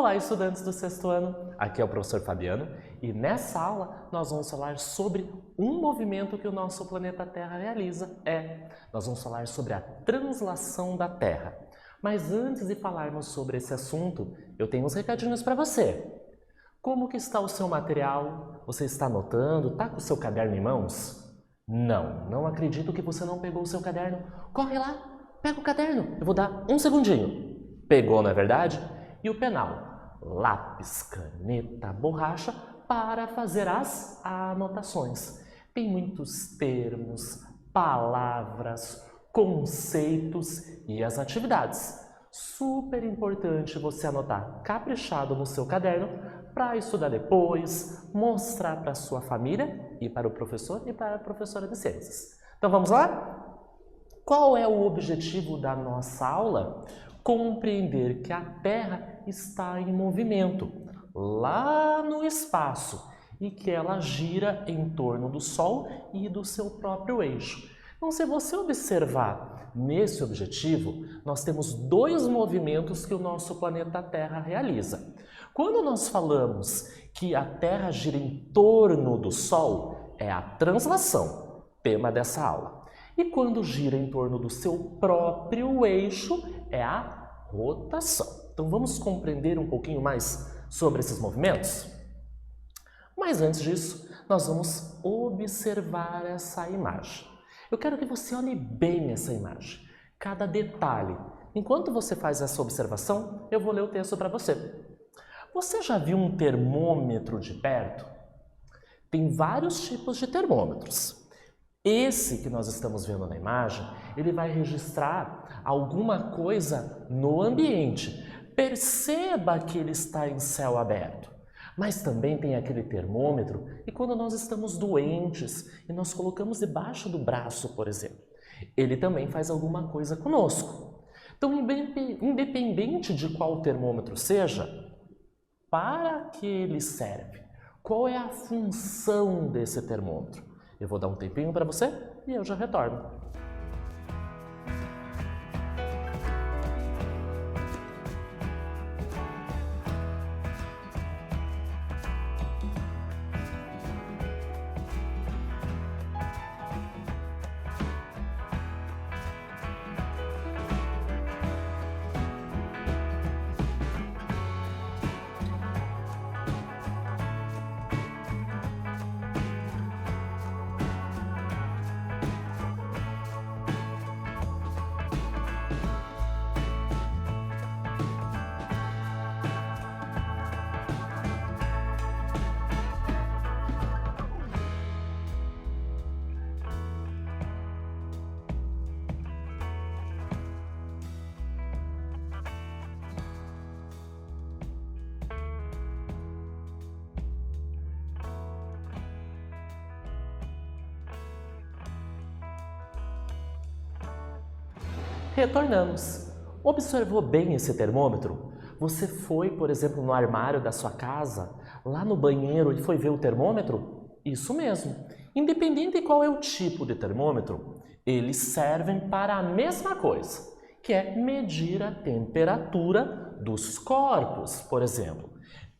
Olá, estudantes do sexto ano, aqui é o professor Fabiano e nessa aula nós vamos falar sobre um movimento que o nosso planeta Terra realiza. Nós vamos falar sobre a translação da Terra. Mas antes de falarmos sobre esse assunto, eu tenho uns recadinhos para você. Como que está o seu material? Você está anotando? Está com o seu caderno em mãos? Não acredito que você não pegou o seu caderno. Corre lá, pega o caderno, eu vou dar um segundinho. Pegou, não é verdade? E o penal, lápis, caneta, borracha para fazer as anotações. Tem muitos termos, palavras, conceitos e as atividades. Super importante você anotar caprichado no seu caderno para estudar depois, mostrar para a sua família e para o professor e para a professora de ciências. Então vamos lá? Qual é o objetivo da nossa aula? Compreender que a Terra está em movimento, lá no espaço, e que ela gira em torno do Sol e do seu próprio eixo. Então, se você observar nesse objetivo, nós temos dois movimentos que o nosso planeta Terra realiza. Quando nós falamos que a Terra gira em torno do Sol, é a translação, tema dessa aula. E quando gira em torno do seu próprio eixo, é a rotação. Então vamos compreender um pouquinho mais sobre esses movimentos? Mas antes disso, nós vamos observar essa imagem. Eu quero que você olhe bem essa imagem, cada detalhe. Enquanto você faz essa observação, eu vou ler o texto para você. Você já viu um termômetro de perto? Tem vários tipos de termômetros. Esse que nós estamos vendo na imagem, ele vai registrar alguma coisa no ambiente. Perceba que ele está em céu aberto. Mas também tem aquele termômetro e quando nós estamos doentes e nós colocamos debaixo do braço, por exemplo, ele também faz alguma coisa conosco. Então, independente de qual termômetro seja, para que ele serve? Qual é a função desse termômetro? Eu vou dar um tempinho para você e eu já retorno. Retornamos. Observou bem esse termômetro? Você foi, por exemplo, no armário da sua casa, lá no banheiro e foi ver o termômetro? Isso mesmo. Independente de qual é o tipo de termômetro, eles servem para a mesma coisa, que é medir a temperatura dos corpos, por exemplo.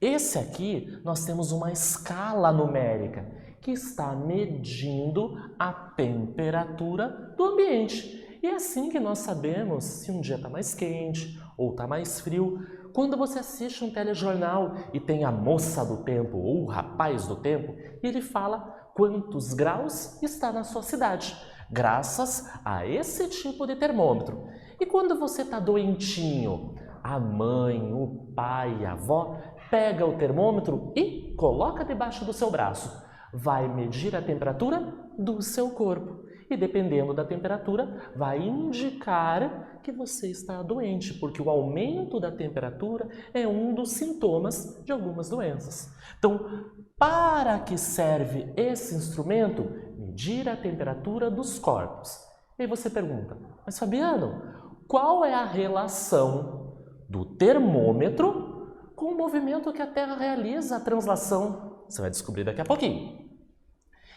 Esse aqui, nós temos uma escala numérica que está medindo a temperatura do ambiente. E é assim que nós sabemos se um dia está mais quente ou está mais frio. Quando você assiste um telejornal e tem a moça do tempo ou o rapaz do tempo, ele fala quantos graus está na sua cidade, graças a esse tipo de termômetro. E quando você está doentinho, a mãe, o pai, a avó pega o termômetro e coloca debaixo do seu braço. Vai medir a temperatura do seu corpo. E dependendo da temperatura, vai indicar que você está doente, porque o aumento da temperatura é um dos sintomas de algumas doenças. Então, para que serve esse instrumento? Medir a temperatura dos corpos. E aí você pergunta, mas Fabiano, qual é a relação do termômetro com o movimento que a Terra realiza, a translação? Você vai descobrir daqui a pouquinho.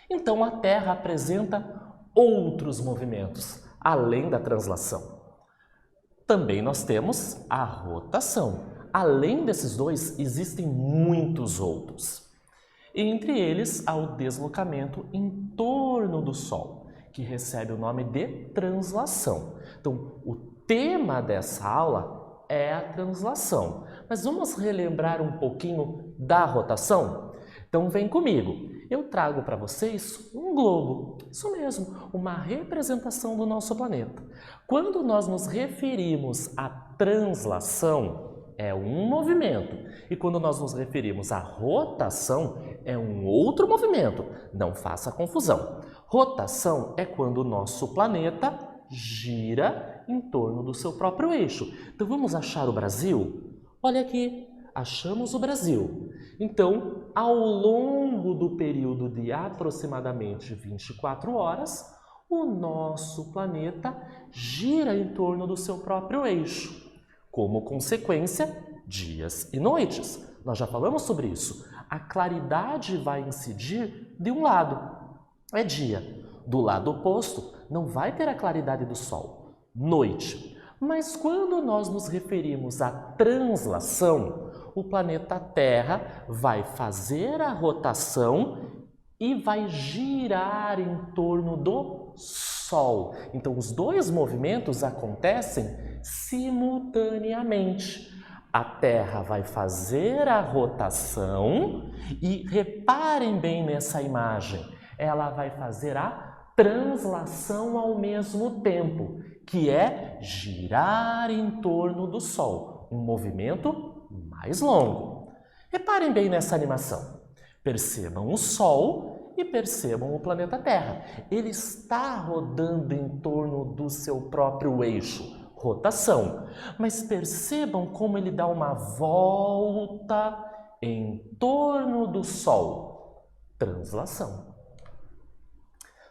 Então, a Terra apresenta outros movimentos, além da translação. Também nós temos a rotação. além desses dois, existem muitos outros. Entre eles, há o deslocamento em torno do Sol, que recebe o nome de translação. Então, o tema dessa aula é a translação. Mas vamos relembrar um pouquinho da rotação? Então, vem comigo. Eu trago para vocês um globo, isso mesmo, uma representação do nosso planeta. Quando nós nos referimos à translação, é um movimento. E quando nós nos referimos à rotação, é um outro movimento. Não faça confusão. Rotação é quando o nosso planeta gira em torno do seu próprio eixo. Então vamos achar o Brasil? Olha aqui, achamos o Brasil. Então, ao longo do período de aproximadamente 24 horas, o nosso planeta gira em torno do seu próprio eixo. Como consequência, dias e noites. Nós já falamos sobre isso. A claridade vai incidir de um lado, é dia. Do lado oposto, não vai ter a claridade do Sol, noite. Mas quando nós nos referimos à translação, o planeta Terra vai fazer a rotação e vai girar em torno do Sol. Então, os dois movimentos acontecem simultaneamente. A Terra vai fazer a rotação e reparem bem nessa imagem, ela vai fazer a translação ao mesmo tempo, que é girar em torno do Sol, um movimento mais longo. Reparem bem nessa animação. Percebam o Sol e percebam o planeta Terra. Ele está rodando em torno do seu próprio eixo, rotação. Mas percebam como ele dá uma volta em torno do Sol, translação.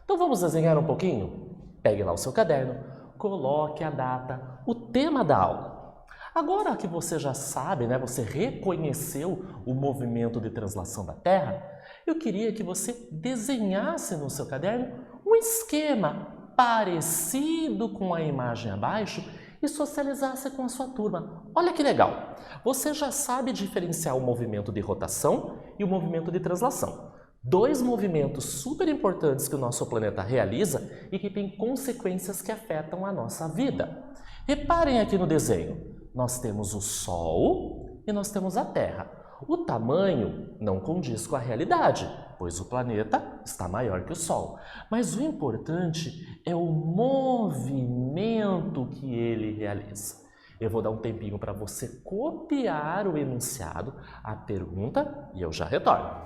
Então vamos desenhar um pouquinho? Pegue lá o seu caderno, coloque a data, o tema da aula. Agora que você já sabe, você reconheceu o movimento de translação da Terra, eu queria que você desenhasse no seu caderno um esquema parecido com a imagem abaixo e socializasse com a sua turma. Olha que legal! Você já sabe diferenciar o movimento de rotação e o movimento de translação. Dois movimentos super importantes que o nosso planeta realiza e que têm consequências que afetam a nossa vida. Reparem aqui no desenho. Nós temos o Sol e nós temos a Terra. O tamanho não condiz com a realidade, pois o planeta está maior que o Sol. Mas o importante é o movimento que ele realiza. Eu vou dar um tempinho para você copiar o enunciado, a pergunta e eu já retorno.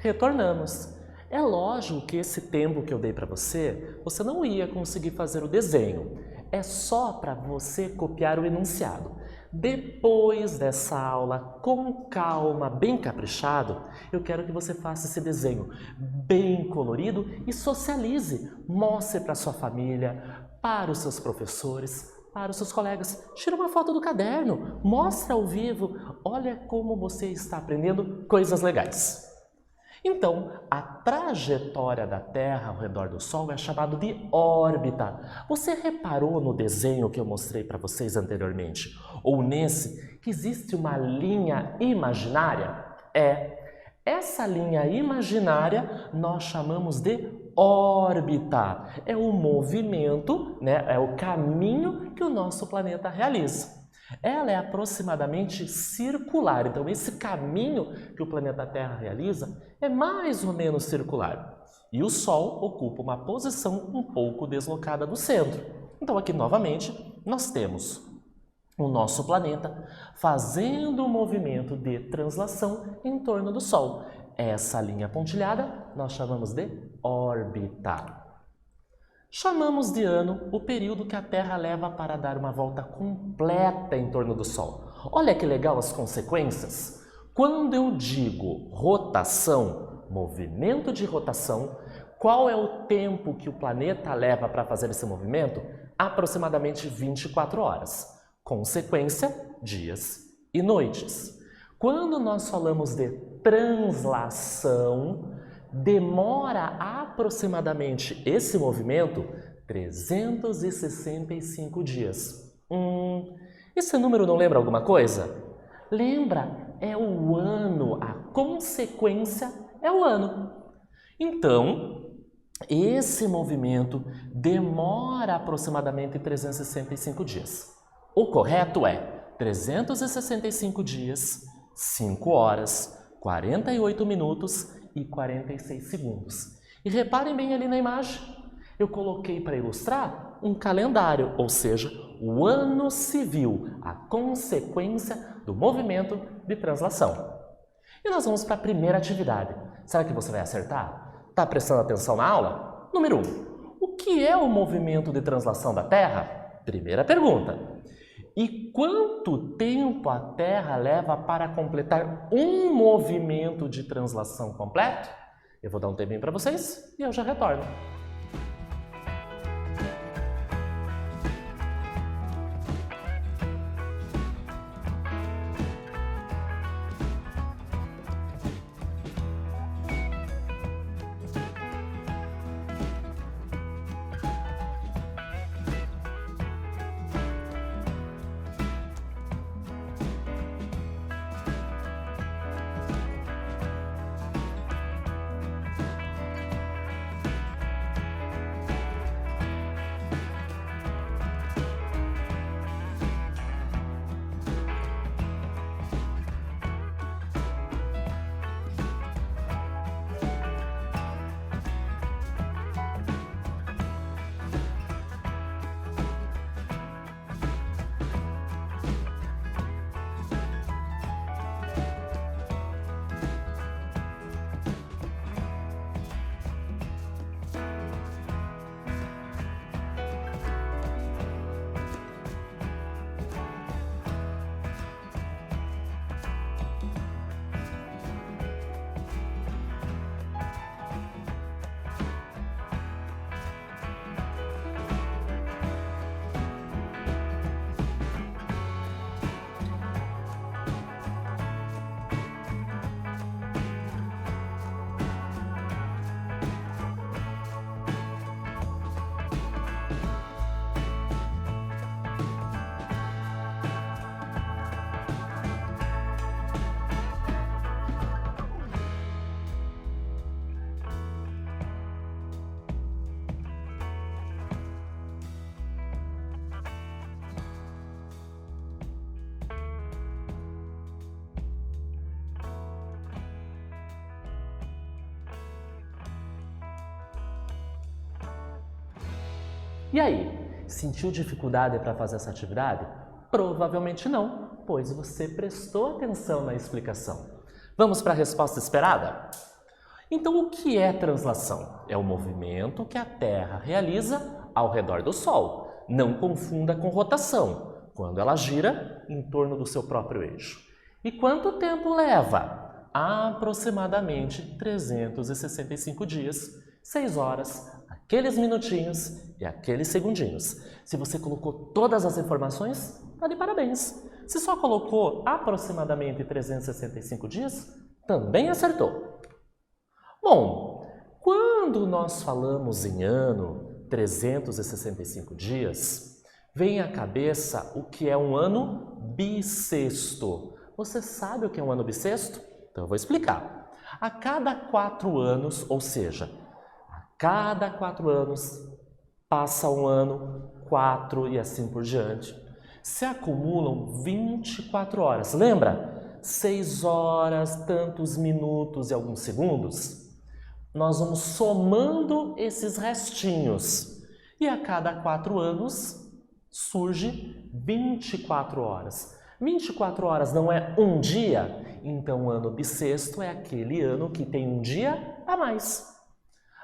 Retornamos. É lógico que esse tempo que eu dei para você, você não ia conseguir fazer o desenho. É só para você copiar o enunciado. Depois dessa aula, com calma, bem caprichado, eu quero que você faça esse desenho bem colorido e socialize. Mostre para sua família, para os seus professores, para os seus colegas, tira uma foto do caderno, mostra ao vivo, olha como você está aprendendo coisas legais. Então, a trajetória da Terra ao redor do Sol é chamada de órbita. Você reparou no desenho que eu mostrei para vocês anteriormente, ou nesse, que existe uma linha imaginária? Essa linha imaginária nós chamamos de órbita. É o movimento, é o caminho que o nosso planeta realiza. Ela é aproximadamente circular, então esse caminho que o planeta Terra realiza é mais ou menos circular. E o Sol ocupa uma posição um pouco deslocada do centro. Então aqui novamente nós temos o nosso planeta fazendo um movimento de translação em torno do Sol. Essa linha pontilhada nós chamamos de órbita. Chamamos de ano o período que a Terra leva para dar uma volta completa em torno do Sol. Olha que legal as consequências. Quando eu digo rotação, movimento de rotação, qual é o tempo que o planeta leva para fazer esse movimento? Aproximadamente 24 horas. Consequência, dias e noites. Quando nós falamos de translação, demora aproximadamente esse movimento 365 dias. Esse número não lembra alguma coisa? Lembra, é o ano, a consequência é o ano. Então, esse movimento demora aproximadamente 365 dias. O correto é 365 dias, 5 horas, 48 minutos e 46 segundos. E reparem bem ali na imagem, eu coloquei para ilustrar um calendário, ou seja, o ano civil, a consequência do movimento de translação. E nós vamos para a primeira atividade. Será que você vai acertar? Está prestando atenção na aula? Número 1. O que é o movimento de translação da Terra? Primeira pergunta. E quanto tempo a Terra leva para completar um movimento de translação completo? Eu vou dar um tempinho para vocês e eu já retorno. E aí, sentiu dificuldade para fazer essa atividade? Provavelmente não, pois você prestou atenção na explicação. Vamos para a resposta esperada? Então, o que é translação? É o movimento que a Terra realiza ao redor do Sol. Não confunda com rotação, quando ela gira em torno do seu próprio eixo. E quanto tempo leva? Aproximadamente 365 dias, 6 horas, aqueles minutinhos e aqueles segundinhos. Se você colocou todas as informações, tá de parabéns. Se só colocou aproximadamente 365 dias, também acertou. Bom, quando nós falamos em ano, 365 dias, vem à cabeça o que é um ano bissexto. Você sabe o que é um ano bissexto? Então eu vou explicar. A cada 4 anos, ou seja, a cada 4 anos, passa um ano, 4 e assim por diante. Se acumulam 24 horas. Lembra? 6 horas, tantos minutos e alguns segundos. Nós vamos somando esses restinhos. E a cada 4 anos surge 24 horas. 24 horas não é um dia? Então o ano bissexto é aquele ano que tem um dia a mais.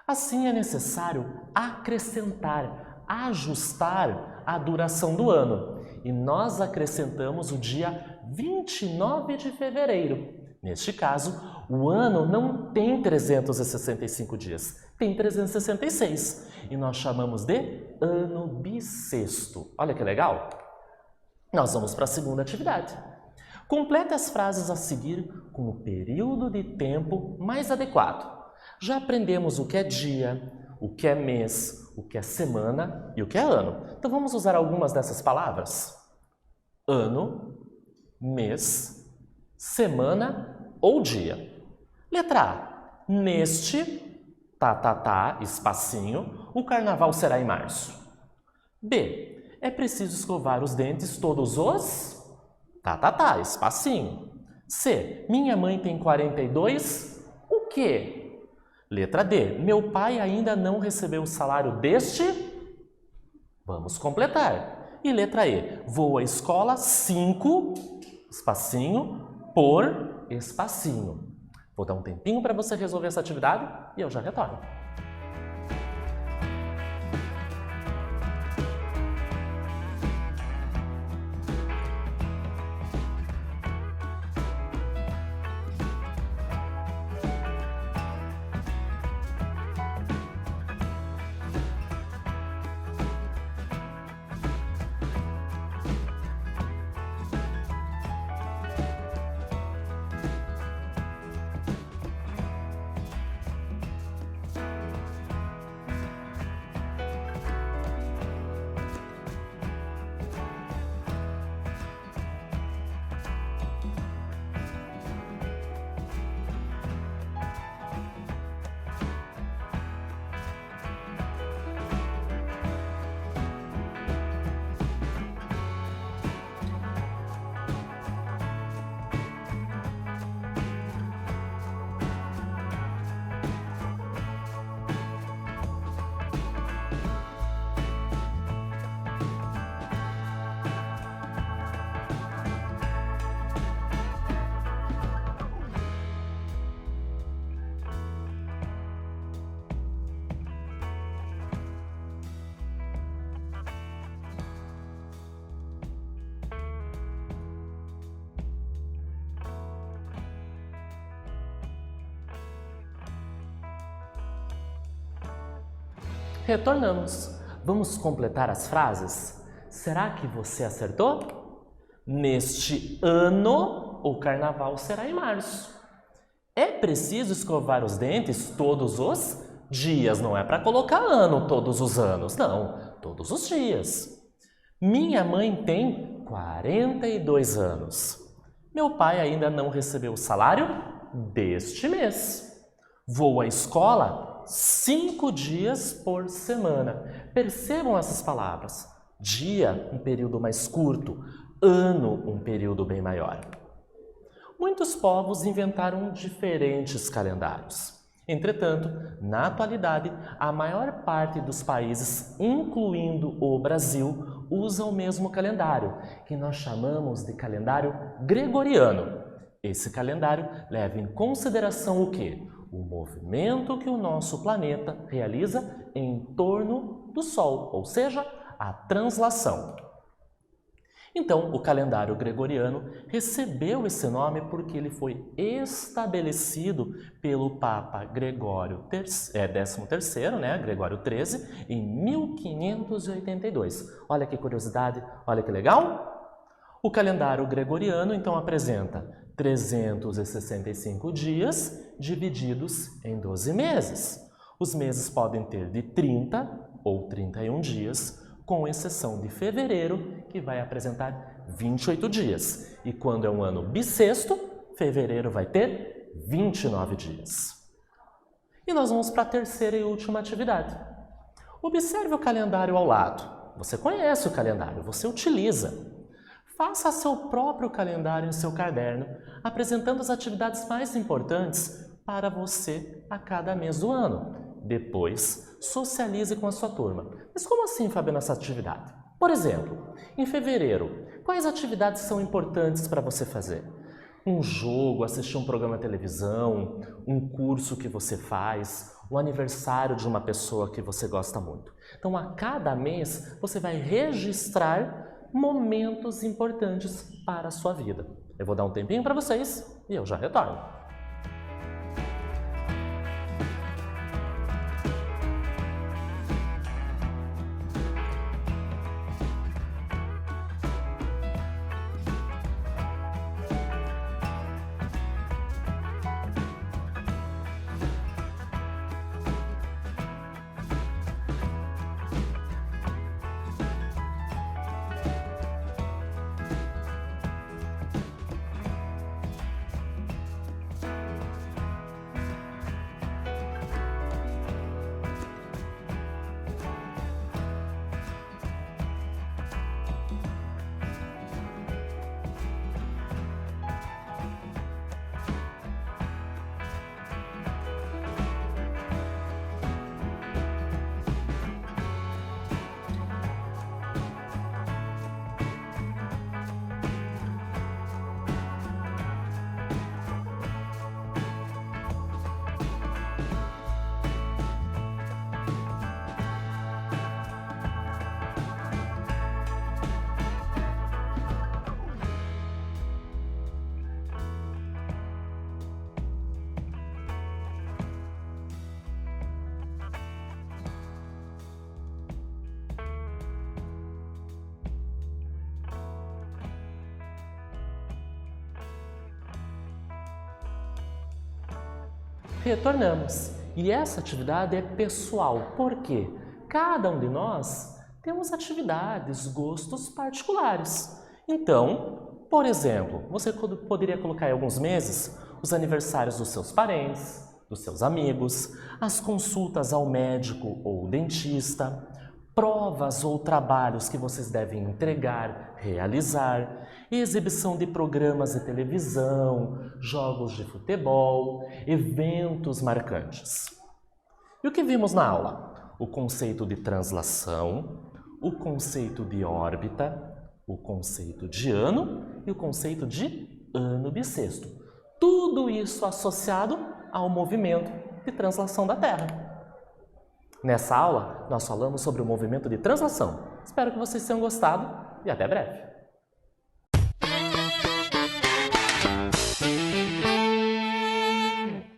Assim é necessário acrescentar, ajustar a duração do ano. E nós acrescentamos o dia 29 de fevereiro. Neste caso, o ano não tem 365 dias, tem 366. E nós chamamos de ano bissexto. Olha que legal! Nós vamos para a segunda atividade. Complete as frases a seguir com o período de tempo mais adequado. Já aprendemos o que é dia, o que é mês, o que é semana e o que é ano. Então vamos usar algumas dessas palavras. Ano, mês, semana ou dia. Letra A. Neste, espacinho, o carnaval será em março. B. É preciso escovar os dentes todos os... espacinho. C. Minha mãe tem 42... O quê? Letra D. Meu pai ainda não recebeu o salário deste... Vamos completar. E letra E. Vou à escola 5... espacinho, por espacinho. Vou dar um tempinho para você resolver essa atividade e eu já retorno. Retornamos. Vamos completar as frases? Será que você acertou? Neste ano, o carnaval será em março. É preciso escovar os dentes todos os dias. Não é para colocar ano todos os anos, não. Todos os dias. Minha mãe tem 42 anos. Meu pai ainda não recebeu o salário deste mês. Vou à escola 5 dias por semana. Percebam essas palavras. Dia, um período mais curto. Ano, um período bem maior. Muitos povos inventaram diferentes calendários. Entretanto, na atualidade, a maior parte dos países, incluindo o Brasil, usa o mesmo calendário, que nós chamamos de calendário gregoriano. Esse calendário leva em consideração o quê? O movimento que o nosso planeta realiza em torno do Sol, ou seja, a translação. Então, o calendário gregoriano recebeu esse nome porque ele foi estabelecido pelo Papa Gregório XIII, Gregório XIII, em 1582. Olha que curiosidade, olha que legal! O calendário gregoriano, então, apresenta 365 dias divididos em 12 meses. Os meses podem ter de 30 ou 31 dias, com exceção de fevereiro, que vai apresentar 28 dias. E quando é um ano bissexto, fevereiro vai ter 29 dias. E nós vamos para a terceira e última atividade. Observe o calendário ao lado. Você conhece o calendário, você utiliza. Faça seu próprio calendário em seu caderno, apresentando as atividades mais importantes para você a cada mês do ano. Depois, socialize com a sua turma. Mas como assim, Fabiano, essa atividade? Por exemplo, em fevereiro, quais atividades são importantes para você fazer? Um jogo, assistir um programa de televisão, um curso que você faz, o aniversário de uma pessoa que você gosta muito. Então, a cada mês, você vai registrar momentos importantes para a sua vida. Eu vou dar um tempinho para vocês e eu já retorno. Retornamos. E essa atividade é pessoal, porque cada um de nós temos atividades, gostos particulares. Então, por exemplo, você poderia colocar em alguns meses os aniversários dos seus parentes, dos seus amigos, as consultas ao médico ou dentista, provas ou trabalhos que vocês devem entregar, realizar, exibição de programas de televisão, jogos de futebol, eventos marcantes. E o que vimos na aula? O conceito de translação, o conceito de órbita, o conceito de ano e o conceito de ano bissexto. Tudo isso associado ao movimento de translação da Terra. Nessa aula, nós falamos sobre o movimento de translação. Espero que vocês tenham gostado e até breve!